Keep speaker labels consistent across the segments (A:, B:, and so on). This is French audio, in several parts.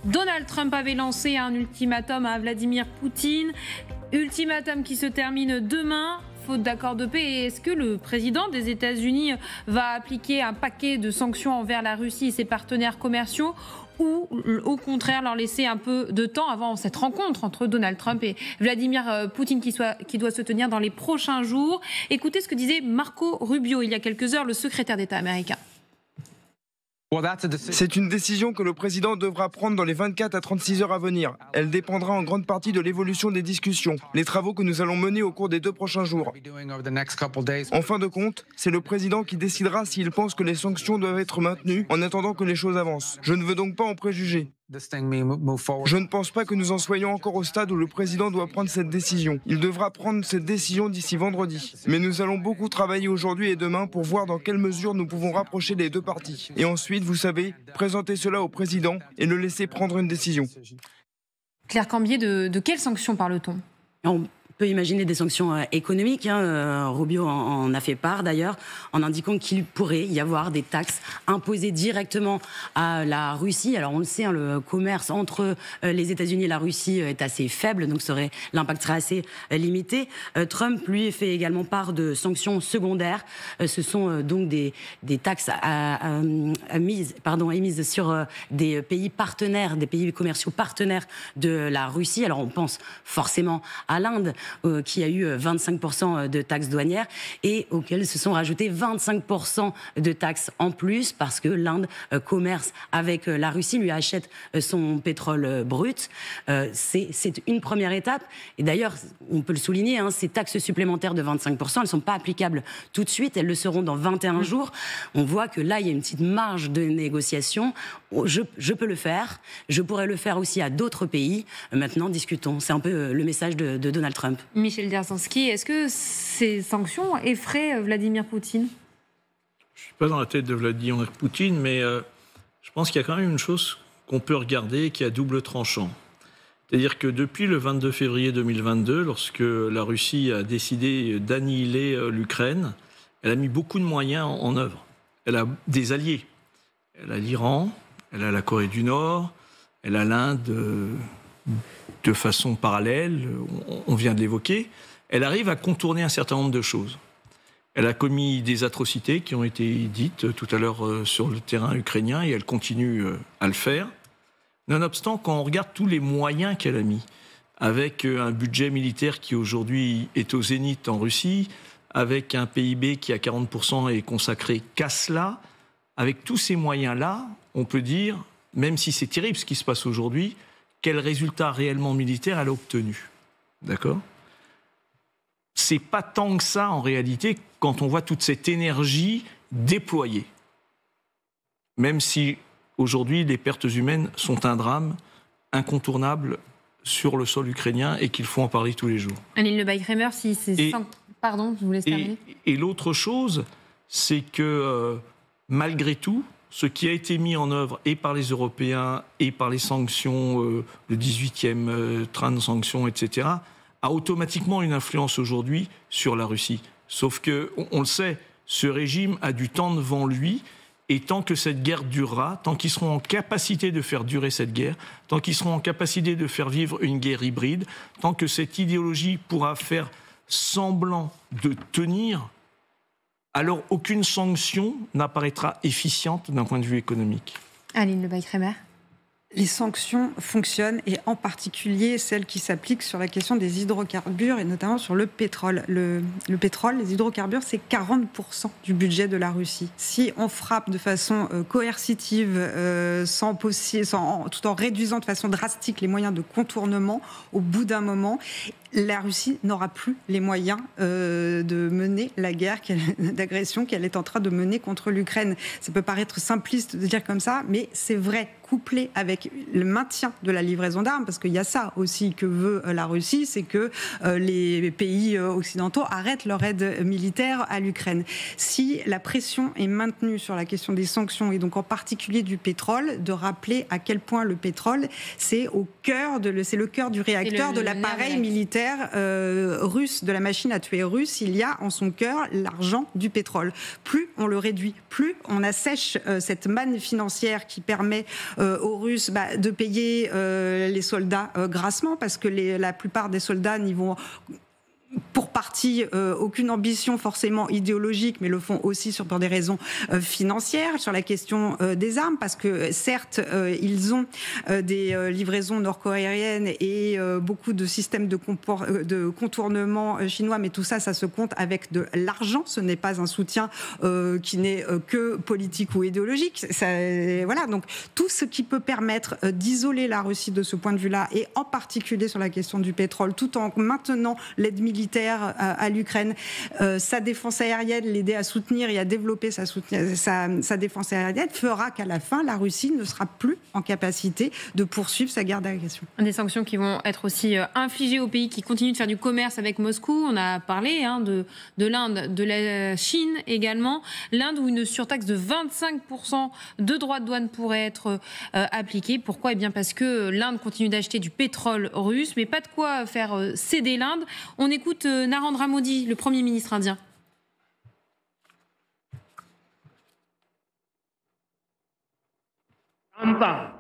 A: Donald Trump avait lancé un ultimatum à Vladimir Poutine. Ultimatum qui se termine demain, faute d'accord de paix. Et est-ce que le président des États-Unis va appliquer un paquet de sanctions envers la Russie et ses partenaires commerciaux, ou au contraire leur laisser un peu de temps avant cette rencontre entre Donald Trump et Vladimir Poutine qui doit se tenir dans les prochains jours? Écoutez ce que disait Marco Rubio il y a quelques heures, le secrétaire d'État américain.
B: C'est une décision que le président devra prendre dans les 24 à 36 heures à venir. Elle dépendra en grande partie de l'évolution des discussions, les travaux que nous allons mener au cours des 2 prochains jours. En fin de compte, c'est le président qui décidera s'il pense que les sanctions doivent être maintenues en attendant que les choses avancent. Je ne veux donc pas en préjuger. Je ne pense pas que nous en soyons encore au stade où le président doit prendre cette décision. Il devra prendre cette décision d'ici vendredi. Mais nous allons beaucoup travailler aujourd'hui et demain pour voir dans quelle mesure nous pouvons rapprocher les 2 parties. Et ensuite, vous savez, présenter cela au président et le laisser prendre une décision.
A: Claire Cambier, de quelles sanctions parle-t-on ?
C: On peut imaginer des sanctions économiques. Rubio en a fait part d'ailleurs, en indiquant qu'il pourrait y avoir des taxes imposées directement à la Russie. Alors on le sait, le commerce entre les États-Unis et la Russie est assez faible, donc l'impact serait assez limité. Trump, lui, fait également part de sanctions secondaires. Ce sont donc des taxes émises sur des pays partenaires, des pays commerciaux partenaires de la Russie. Alors on pense forcément à l'Inde, qui a eu 25% de taxes douanières et auxquelles se sont rajoutés 25% de taxes en plus parce que l'Inde commerce avec la Russie, lui achète son pétrole brut. C'est une première étape. Et d'ailleurs, on peut le souligner, ces taxes supplémentaires de 25%, elles ne sont pas applicables tout de suite, elles le seront dans 21 jours. On voit que là, il y a une petite marge de négociation. Je peux le faire, je pourrais le faire aussi à d'autres pays. Maintenant, discutons. C'est un peu le message de Donald Trump.
A: Michel Dersanski, est-ce que ces sanctions effraient Vladimir Poutine ?
D: Je ne suis pas dans la tête de Vladimir Poutine, mais je pense qu'il y a quand même une chose qu'on peut regarder qui est à double tranchant. C'est-à-dire que depuis le 22 février 2022, lorsque la Russie a décidé d'annihiler l'Ukraine, elle a mis beaucoup de moyens en œuvre. Elle a des alliés. Elle a l'Iran, elle a la Corée du Nord, elle a l'Inde de façon parallèle, on vient de l'évoquer. Elle arrive à contourner un certain nombre de choses. Elle a commis des atrocités qui ont été dites tout à l'heure sur le terrain ukrainien et elle continue à le faire. Nonobstant, quand on regarde tous les moyens qu'elle a mis, avec un budget militaire qui aujourd'hui est au zénith en Russie, avec un PIB qui à 40% est consacré qu'à cela, avec tous ces moyens-là, on peut dire, même si c'est terrible ce qui se passe aujourd'hui, quel résultat réellement militaire elle a obtenu. D'accord ? C'est pas tant que ça, en réalité, quand on voit toute cette énergie déployée. Même si, aujourd'hui, les pertes humaines sont un drame incontournable sur le sol ukrainien et qu'il faut en parler tous les jours.
A: Anil Neubauer-Kramer, si c'est... Pardon, je vous laisse terminer.
D: Et l'autre chose, c'est que, malgré tout, ce qui a été mis en œuvre et par les Européens et par les sanctions, le 18e train de sanctions, etc., a automatiquement une influence aujourd'hui sur la Russie. Sauf que, on le sait, ce régime a du temps devant lui et tant que cette guerre durera, tant qu'ils seront en capacité de faire durer cette guerre, tant qu'ils seront en capacité de faire vivre une guerre hybride, tant que cette idéologie pourra faire semblant de tenir, alors aucune sanction n'apparaîtra efficiente d'un point de vue économique.
A: Anil Neubauer-Kramer.
E: Les sanctions fonctionnent, et en particulier celles qui s'appliquent sur la question des hydrocarbures et notamment sur le pétrole. Le pétrole, les hydrocarbures, c'est 40% du budget de la Russie. Si on frappe de façon coercitive, tout en réduisant de façon drastique les moyens de contournement, au bout d'un moment, la Russie n'aura plus les moyens de mener la guerre d'agression qu'elle est en train de mener contre l'Ukraine. Ça peut paraître simpliste de dire comme ça, mais c'est vrai, couplé avec le maintien de la livraison d'armes, parce qu'il y a ça aussi que veut la Russie, c'est que les pays occidentaux arrêtent leur aide militaire à l'Ukraine. Si la pression est maintenue sur la question des sanctions, et donc en particulier du pétrole, de rappeler à quel point le pétrole, c'est le cœur du réacteur de l'appareil militaire russe, de la machine à tuer russe. Il y a en son cœur l'argent du pétrole. Plus on le réduit, plus on assèche cette manne financière qui permet aux Russes de payer les soldats grassement, parce que la plupart des soldats n'y vont pour partie aucune ambition forcément idéologique, mais le font aussi pour des raisons financières, sur la question des armes, parce que certes, ils ont des livraisons nord-coréennes et beaucoup de systèmes de contournement chinois, mais tout ça, ça se compte avec de l'argent. Ce n'est pas un soutien qui n'est que politique ou idéologique. Voilà, donc tout ce qui peut permettre d'isoler la Russie de ce point de vue-là, et en particulier sur la question du pétrole, tout en maintenant l'aide militaire à l'Ukraine, sa défense aérienne, l'aider à soutenir et à développer sa défense aérienne, fera qu'à la fin, la Russie ne sera plus en capacité de poursuivre sa guerre d'agression.
A: Des sanctions qui vont être aussi infligées aux pays qui continuent de faire du commerce avec Moscou. On a parlé de l'Inde, de la Chine également. L'Inde, où une surtaxe de 25% de droits de douane pourrait être appliquée. Pourquoi ? Eh bien parce que l'Inde continue d'acheter du pétrole russe, mais pas de quoi faire céder l'Inde. On écoute Narendra Modi, le Premier ministre indien.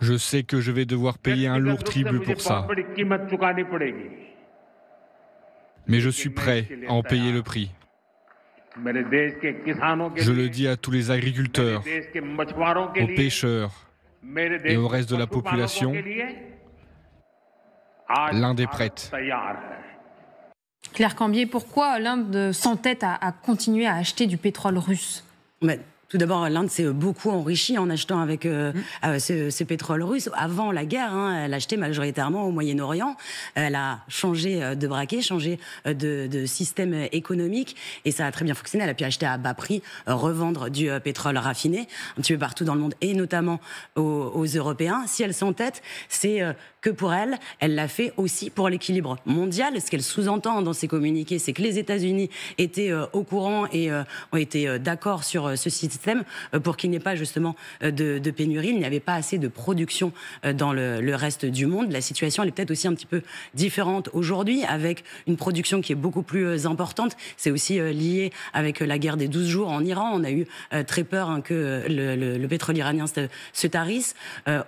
F: Je sais que je vais devoir payer un lourd tribut pour ça. Mais je suis prêt à en payer le prix. Je le dis à tous les agriculteurs, aux pêcheurs et au reste de la population, l'Inde est prête.
A: Claire Cambier, pourquoi l'Inde s'entête à continuer à acheter du pétrole russe ?
C: Tout d'abord, l'Inde s'est beaucoup enrichie en achetant avec ce pétrole russe. Avant la guerre, elle achetait majoritairement au Moyen-Orient. Elle a changé de braquet, changé de système économique, et ça a très bien fonctionné. Elle a pu acheter à bas prix, revendre du pétrole raffiné un petit peu partout dans le monde, et notamment aux Européens. Si elle s'entête, c'est que pour elle l'a fait aussi pour l'équilibre mondial. Ce qu'elle sous-entend dans ses communiqués, c'est que les États-Unis étaient au courant et ont été d'accord sur ce système pour qu'il n'y ait pas justement de pénurie. Il n'y avait pas assez de production dans le reste du monde. La situation, elle est peut-être aussi un petit peu différente aujourd'hui, avec une production qui est beaucoup plus importante. C'est aussi lié avec la guerre des 12 jours en Iran. On a eu très peur que le pétrole iranien se tarisse.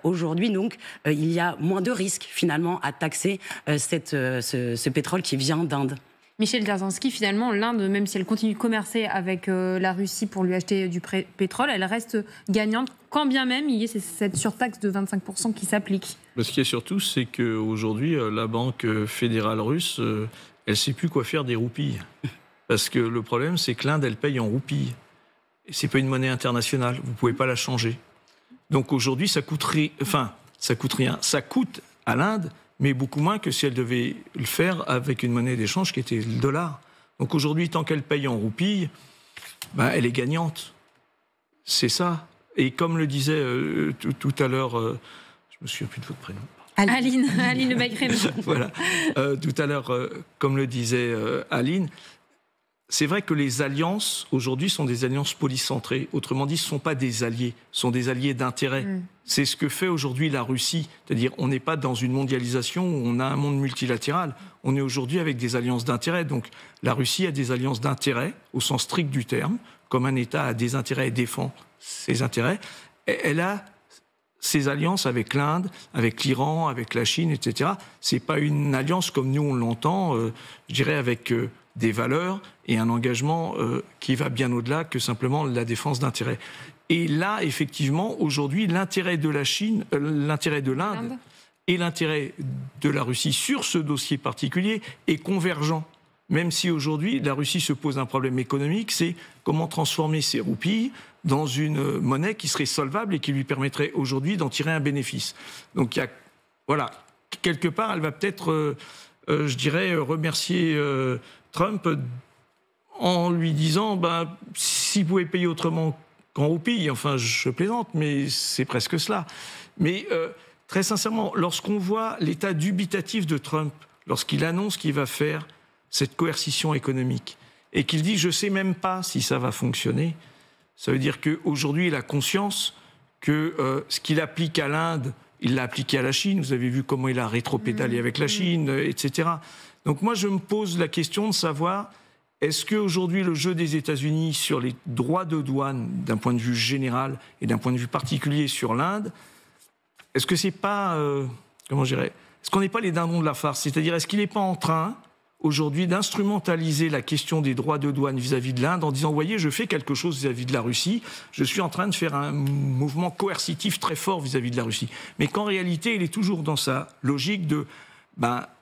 C: Aujourd'hui, donc, il y a moins de risques finalement à taxer ce pétrole qui vient d'Inde.
A: Michel Dzerzhinsky, finalement, l'Inde, même si elle continue de commercer avec la Russie pour lui acheter du pétrole, elle reste gagnante, quand bien même il y ait cette surtaxe de 25% qui s'applique.
D: Ce qui est surtout, c'est qu'aujourd'hui, la Banque fédérale russe, elle ne sait plus quoi faire des roupies. Parce que le problème, c'est que l'Inde, elle paye en roupies. Et ce n'est pas une monnaie internationale, vous ne pouvez pas la changer. Donc aujourd'hui, ça coûte rien. Ça coûte à l'Inde, mais beaucoup moins que si elle devait le faire avec une monnaie d'échange qui était le dollar. Donc aujourd'hui, tant qu'elle paye en roupies, elle est gagnante. C'est ça. Et comme le disait tout à l'heure, je me souviens plus de votre prénom.
A: Aline Le Maigret.
D: Voilà. Tout à l'heure, comme le disait Aline, c'est vrai que les alliances, aujourd'hui, sont des alliances polycentrées. Autrement dit, ce ne sont pas des alliés, ce sont des alliés d'intérêt. C'est ce que fait aujourd'hui la Russie. C'est-à-dire, on n'est pas dans une mondialisation où on a un monde multilatéral. On est aujourd'hui avec des alliances d'intérêt. Donc, la Russie a des alliances d'intérêt, au sens strict du terme, comme un État a des intérêts et défend ses intérêts. Elle a ces alliances avec l'Inde, avec l'Iran, avec la Chine, etc. Ce n'est pas une alliance comme nous, on l'entend, je dirais, avec des valeurs et un engagement qui va bien au-delà que simplement la défense d'intérêts. Et là, effectivement, aujourd'hui, l'intérêt de la Chine, l'intérêt de l'Inde et l'intérêt de la Russie sur ce dossier particulier est convergent. Même si aujourd'hui, la Russie se pose un problème économique, c'est comment transformer ses roupies dans une monnaie qui serait solvable et qui lui permettrait aujourd'hui d'en tirer un bénéfice. Donc, il y a, voilà, quelque part, elle va peut-être, je dirais, remercier Trump en lui disant s'il pouvait payer autrement qu'en roupies, enfin je plaisante, mais c'est presque cela. Mais très sincèrement, lorsqu'on voit l'état dubitatif de Trump, lorsqu'il annonce qu'il va faire cette coercition économique et qu'il dit je ne sais même pas si ça va fonctionner, ça veut dire qu'aujourd'hui il a conscience que ce qu'il applique à l'Inde, il l'a appliqué à la Chine. Vous avez vu comment il a rétropédalé avec la Chine, etc. Donc moi, je me pose la question de savoir, est-ce qu'aujourd'hui, le jeu des États-Unis sur les droits de douane, d'un point de vue général et d'un point de vue particulier sur l'Inde, est-ce que c'est pas, comment je dirais, est-ce qu'on n'est pas les dindons de la farce? C'est-à-dire, est-ce qu'il n'est pas en train, aujourd'hui, d'instrumentaliser la question des droits de douane vis-à-vis de l'Inde en disant, voyez, je fais quelque chose vis-à-vis de la Russie, je suis en train de faire un mouvement coercitif très fort vis-à-vis de la Russie. Mais qu'en réalité, il est toujours dans sa logique de,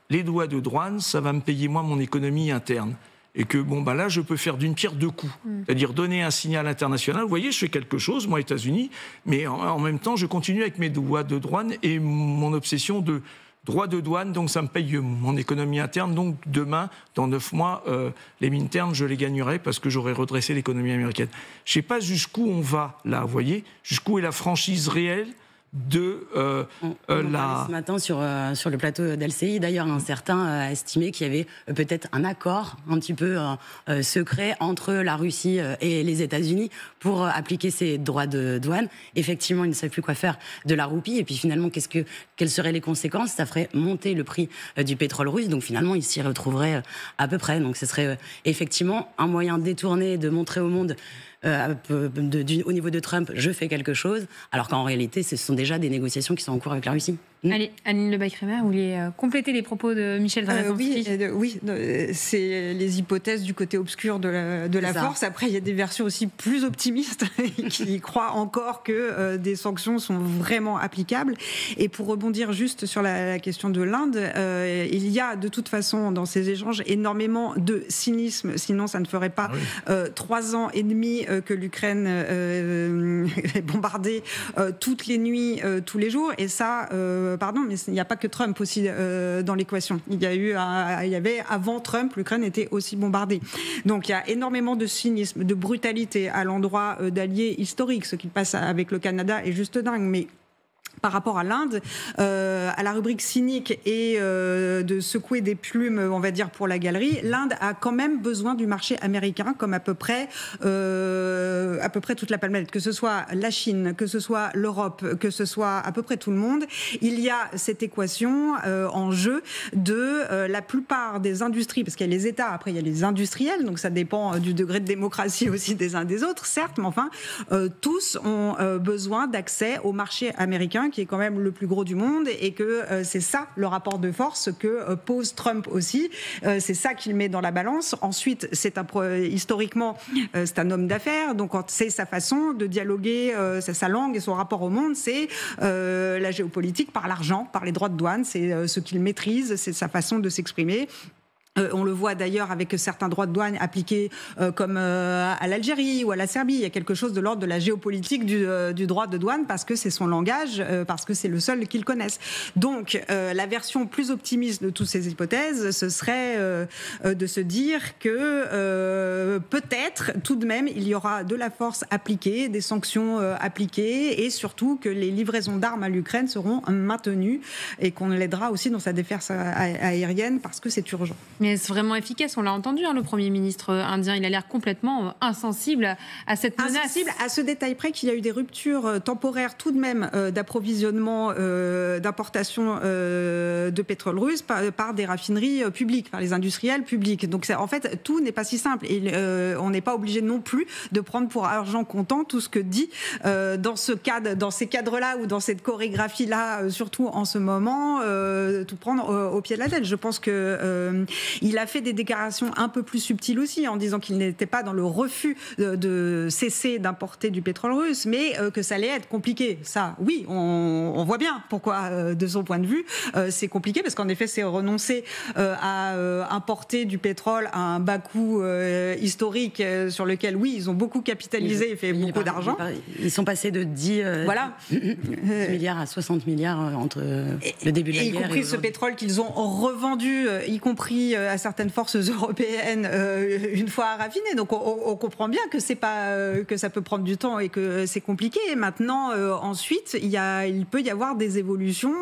D: les droits de douane, ça va me payer moi mon économie interne. Et que, là, je peux faire d'une pierre deux coups. C'est-à-dire donner un signal international. Vous voyez, je fais quelque chose, moi, États-Unis, mais en même temps, je continue avec mes droits de douane et mon obsession de droits de douane. Donc, ça me paye mon économie interne. Donc, demain, dans 9 mois, les midterms, je les gagnerai parce que j'aurai redressé l'économie américaine. Je ne sais pas jusqu'où on va, là, vous voyez, jusqu'où est la franchise réelle de
C: ce matin sur le plateau d'LCI, d'ailleurs, un certain a estimé qu'il y avait peut-être un accord un petit peu secret entre la Russie et les États-Unis pour appliquer ces droits de douane. Effectivement, ils ne savent plus quoi faire de la roupie. Et puis finalement, quelles seraient les conséquences? Ça ferait monter le prix du pétrole russe. Donc finalement, ils s'y retrouveraient à peu près. Donc ce serait effectivement un moyen détourné de montrer au monde au niveau de Trump, je fais quelque chose, alors qu'en réalité, ce sont déjà des négociations qui sont en cours avec la Russie.
A: Allez, Anne Lebach-Kremer, vous voulez compléter les propos de Michel Dragonsky?
E: Oui, c'est les hypothèses du côté obscur de la force. Après, il y a des versions aussi plus optimistes qui croient encore que des sanctions sont vraiment applicables. Et pour rebondir juste sur la question de l'Inde, il y a de toute façon dans ces échanges énormément de cynisme, sinon ça ne ferait pas 3 ans et demi que l'Ukraine est bombardée toutes les nuits, tous les jours. Et ça... mais il n'y a pas que Trump aussi dans l'équation. Il y avait avant Trump, l'Ukraine était aussi bombardée. Donc il y a énormément de cynisme, de brutalité à l'endroit d'alliés historiques. Ce qui passe avec le Canada est juste dingue. Mais par rapport à l'Inde, à la rubrique cynique et de secouer des plumes, on va dire, pour la galerie, l'Inde a quand même besoin du marché américain, comme à peu près toute la planète, que ce soit la Chine, que ce soit l'Europe, que ce soit à peu près tout le monde. Il y a cette équation en jeu de la plupart des industries, parce qu'il y a les États, après il y a les industriels, donc ça dépend du degré de démocratie aussi des uns des autres, certes, mais enfin, tous ont besoin d'accès au marché américain, qui est quand même le plus gros du monde, et que c'est ça le rapport de force que pose Trump aussi. C'est ça qu'il met dans la balance. Ensuite, historiquement, c'est un homme d'affaires, donc c'est sa façon de dialoguer, sa langue et son rapport au monde, c'est la géopolitique par l'argent, par les droits de douane, c'est ce qu'il maîtrise, c'est sa façon de s'exprimer. On le voit d'ailleurs avec certains droits de douane appliqués comme à l'Algérie ou à la Serbie. Il y a quelque chose de l'ordre de la géopolitique du droit de douane parce que c'est son langage, parce que c'est le seul qu'ils connaissent. Donc la version plus optimiste de toutes ces hypothèses, ce serait de se dire que peut-être tout de même il y aura de la force appliquée, des sanctions appliquées et surtout que les livraisons d'armes à l'Ukraine seront maintenues et qu'on l'aidera aussi dans sa défense aérienne parce que c'est urgent.
A: Mais est-ce vraiment efficace? On l'a entendu, le Premier ministre indien, il a l'air complètement insensible à cette menace.
E: Insensible à ce détail près qu'il y a eu des ruptures temporaires tout de même d'approvisionnement, d'importation de pétrole russe par des raffineries publiques, par les industriels publics. Donc en fait, tout n'est pas si simple. Et on n'est pas obligé non plus de prendre pour argent comptant tout ce que dit dans ces cadres-là ou dans cette chorégraphie-là, surtout en ce moment, tout prendre au pied de la tête. Je pense que il a fait des déclarations un peu plus subtiles aussi, en disant qu'il n'était pas dans le refus de cesser d'importer du pétrole russe, mais que ça allait être compliqué. Ça, oui, on voit bien pourquoi, de son point de vue, c'est compliqué, parce qu'en effet, c'est renoncer à importer du pétrole à un bas coût historique sur lequel, oui, ils ont beaucoup capitalisé et fait beaucoup d'argent.
C: Ils sont passés de 10 milliards à 60 milliards entre le début de la guerre.
E: Y compris ce pétrole qu'ils ont revendu, y compris à certaines forces européennes une fois raffiné. Donc on comprend bien que c'est pas que ça peut prendre du temps et que c'est compliqué. Et maintenant, ensuite, il peut y avoir des évolutions,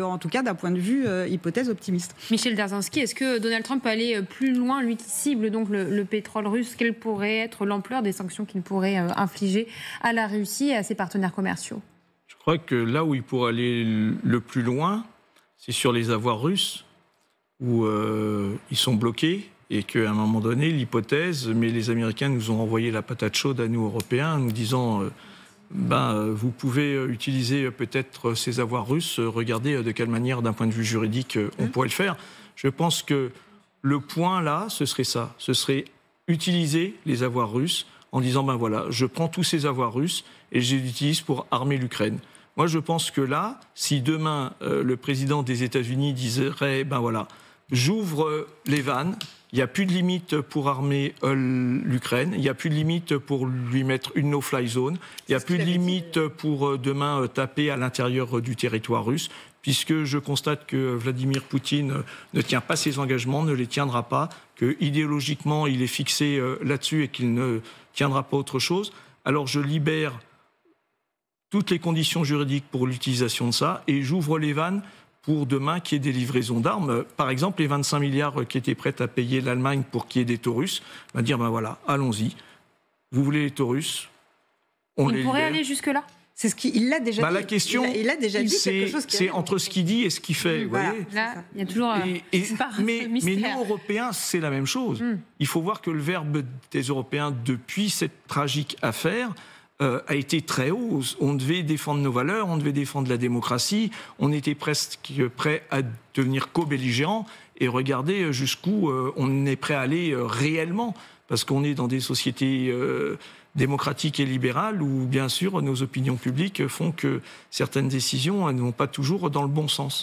E: en tout cas d'un point de vue hypothèse optimiste.
A: Michel Dragonsky, est-ce que Donald Trump peut aller plus loin, lui qui cible donc le pétrole russe? Quelle pourrait être l'ampleur des sanctions qu'il pourrait infliger à la Russie et à ses partenaires commerciaux?
D: Je crois que là où il pourrait aller le plus loin, c'est sur les avoirs russes, où ils sont bloqués et qu'à un moment donné, l'hypothèse, mais les Américains nous ont envoyé la patate chaude à nous, Européens, nous disant vous pouvez utiliser peut-être ces avoirs russes, regardez de quelle manière, d'un point de vue juridique, on pourrait le faire. Je pense que le point là, ce serait ça. Ce serait utiliser les avoirs russes en disant, voilà, je prends tous ces avoirs russes et je les utilise pour armer l'Ukraine. Moi, je pense que là, si demain, le président des États-Unis dirait, voilà, j'ouvre les vannes, il n'y a plus de limite pour armer l'Ukraine, il n'y a plus de limite pour lui mettre une no-fly zone, il n'y a plus de limite pour demain taper à l'intérieur du territoire russe, puisque je constate que Vladimir Poutine ne tient pas ses engagements, ne les tiendra pas, que idéologiquement il est fixé là-dessus et qu'il ne tiendra pas autre chose. Alors je libère toutes les conditions juridiques pour l'utilisation de ça et j'ouvre les vannes pour demain qu'il y ait des livraisons d'armes. Par exemple, les 25 milliards qui étaient prêts à payer l'Allemagne pour qu'il y ait des Taurus, va dire, voilà, allons-y. Vous voulez les Taurus, on les libère.
A: Il pourrait aller jusque-là.
E: C'est ce qu'il l'a déjà dit.
D: La question,
E: il a déjà dit quelque chose
D: c'est entre ce qu'il dit et ce qu'il fait.
E: Voilà,
D: vous voyez.
A: Là, il y a toujours
D: mais nous, Européens, c'est la même chose. Il faut voir que le verbe des Européens, depuis cette tragique affaire, a été très haut. On devait défendre nos valeurs, on devait défendre la démocratie, on était presque prêt à devenir co-belligérants et regardez jusqu'où on est prêt à aller réellement, parce qu'on est dans des sociétés démocratiques et libérales où, bien sûr, nos opinions publiques font que certaines décisions ne vont pas toujours dans le bon sens.